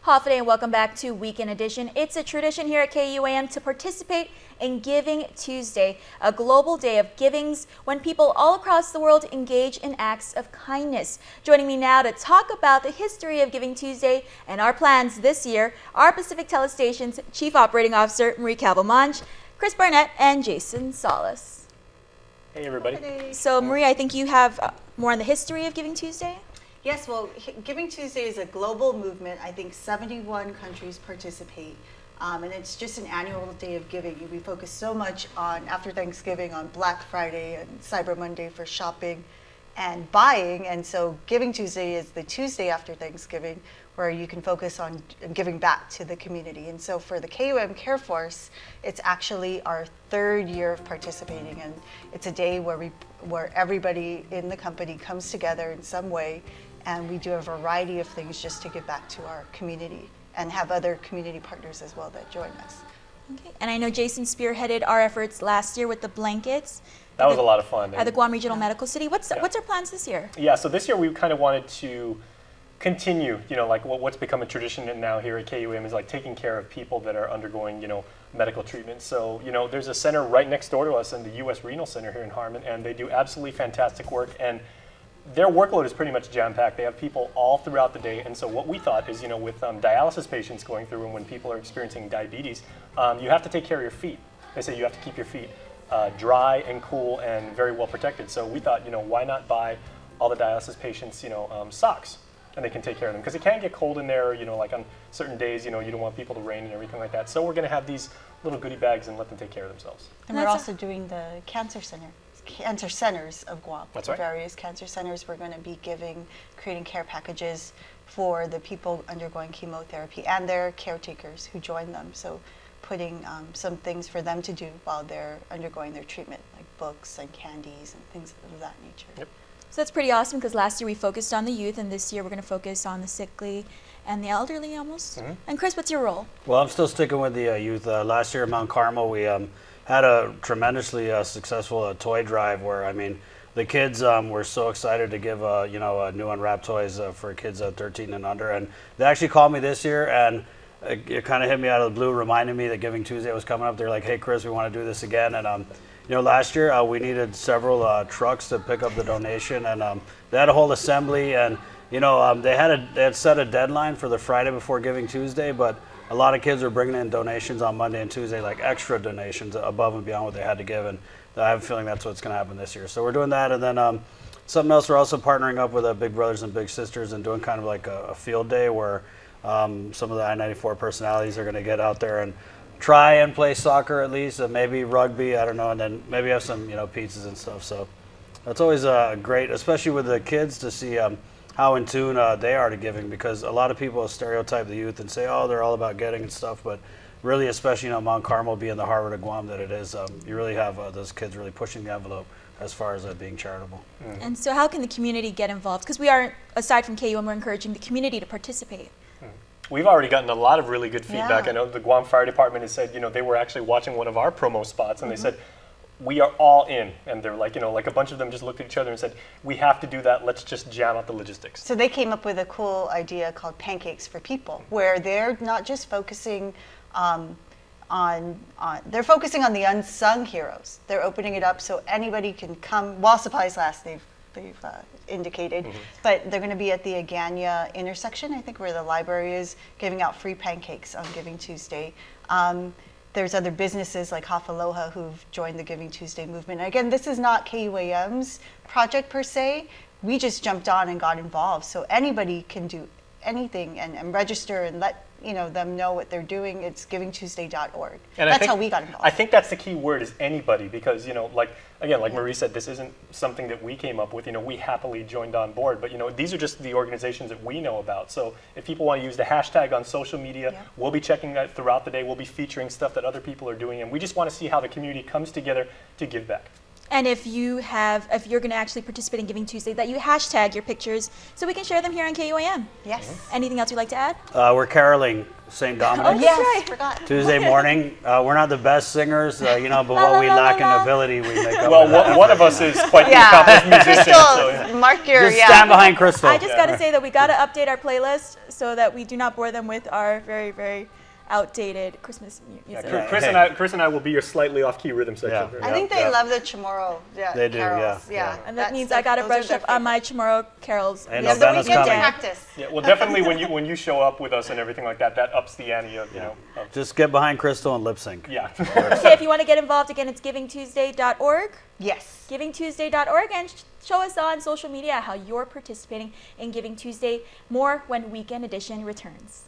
Hafide, and welcome back to Weekend Edition. It's a tradition here at KUAM to participate in Giving Tuesday, a global day of givings when people all across the world engage in acts of kindness. Joining me now to talk about the history of Giving Tuesday and our plans this year are Pacific Telestation's Chief Operating Officer Marie Calvelmonge, Chris Barnett, and Jason Salas. Hey everybody. Hey. So Marie, I think you have more on the history of Giving Tuesday? Yes, well, Giving Tuesday is a global movement. I think 71 countries participate, and it's just an annual day of giving. We focus so much on, after Thanksgiving, on Black Friday and Cyber Monday for shopping and buying, and so Giving Tuesday is the Tuesday after Thanksgiving where you can focus on giving back to the community. And so for the KUAM Care Force, it's actually our third year of participating, and it's a day where everybody in the company comes together in some way, and we do a variety of things just to give back to our community and have other community partners as well that join us. Okay. And I know Jason spearheaded our efforts last year with the blankets. That was a lot of fun. At the Guam Regional Medical City. What's our plans this year? Yeah, so this year we kind of wanted to continue, like what's become a tradition now here at KUAM is like taking care of people that are undergoing, medical treatment. So, there's a center right next door to us in the U.S. Renal Center here in Harmon, and they do absolutely fantastic work. And their workload is pretty much jam-packed. They have people all throughout the day, and so what we thought is, with dialysis patients going through and when people are experiencing diabetes, you have to take care of your feet. They say you have to keep your feet dry and cool and very well protected. So we thought, why not buy all the dialysis patients, socks, and they can take care of them because it can get cold in there. Like on certain days, you don't want people to rain and everything like that. So we're going to have these little goodie bags and let them take care of themselves. And we're also doing the cancer centers of Guam. That's right. Various cancer centers. We're going to be creating care packages for the people undergoing chemotherapy and their caretakers who join them. So putting some things for them to do while they're undergoing their treatment, like books and candies and things of that nature. Yep. So that's pretty awesome because last year we focused on the youth, and this year we're going to focus on the sickly and the elderly almost. Mm-hmm. And Chris, what's your role? Well, I'm still sticking with the youth. Last year at Mount Carmel, we had a tremendously successful toy drive where, the kids were so excited to give new unwrapped toys for kids 13 and under. And they actually called me this year, and it kind of hit me out of the blue, reminding me that Giving Tuesday was coming up. They're like, hey, Chris, we want to do this again. And last year we needed several trucks to pick up the donation, and they had a whole assembly, and they had set a deadline for the Friday before Giving Tuesday, but a lot of kids were bringing in donations on Monday and Tuesday, like extra donations above and beyond what they had to give, and I have a feeling that's what's going to happen this year. So we're doing that, and then something else, we're also partnering up with Big Brothers and Big Sisters and doing kind of like a field day where some of the I-94 personalities are going to get out there and try and play soccer at least, maybe rugby, I don't know, and then maybe have some pizzas and stuff. So that's always great, especially with the kids, to see how in tune they are to giving, because a lot of people stereotype the youth and say, oh, they're all about getting and stuff, but really, especially Mount Carmel being the Harvard of Guam that it is, you really have those kids really pushing the envelope as far as being charitable. Mm-hmm. And so how can the community get involved? Because we are, aside from KUM, we're encouraging the community to participate. We've already gotten a lot of really good feedback. Yeah. I know the Guam Fire Department has said, they were actually watching one of our promo spots, and they said, we are all in. And they're like, like a bunch of them just looked at each other and said, we have to do that. Let's just jam out the logistics. So they came up with a cool idea called Pancakes for People, where they're not just focusing they're focusing on the unsung heroes. They're opening it up so anybody can come while supplies last. They've indicated, but they're going to be at the Agania intersection, I think, where the library is, giving out free pancakes on Giving Tuesday. There's other businesses like Hafaloha who've joined the Giving Tuesday movement. And again, this is not KUAM's project per se. We just jumped on and got involved. So anybody can do anything and register and let them know what they're doing. It's givingtuesday.org. And that's how we got involved. I think that's the key word, is anybody, because like Marie said, this isn't something that we came up with. We happily joined on board, but these are just the organizations that we know about. So if people want to use the hashtag on social media, we'll be checking that throughout the day. We'll be featuring stuff that other people are doing, and we just want to see how the community comes together to give back. And if you're going to actually participate in Giving Tuesday, that you hashtag your pictures so we can share them here on KUAM. Yes. Anything else you'd like to add? We're caroling St. Dominic. Yes. Yes, forgot. Tuesday morning. We're not the best singers, but what we lack in ability, we make up. Well, one of us is quite the accomplished musician. Crystal, mark your, Just stand behind Crystal. I just got to say that we got to update our playlist so that we do not bore them with our very, very outdated Christmas music. Chris and I will be your slightly off-key rhythm section. Yeah. I think they love the Chamorro They do, carols. yeah. And that means I got to brush up on my Chamorro carols. And You have the November's weekend to coming. practice. Yeah, well, definitely when you show up with us and everything like that, that ups the ante of, Just get behind Crystal and lip sync. yeah. Okay, if you want to get involved, again, it's givingtuesday.org. Yes. givingtuesday.org, and show us on social media how you're participating in Giving Tuesday. More when Weekend Edition returns.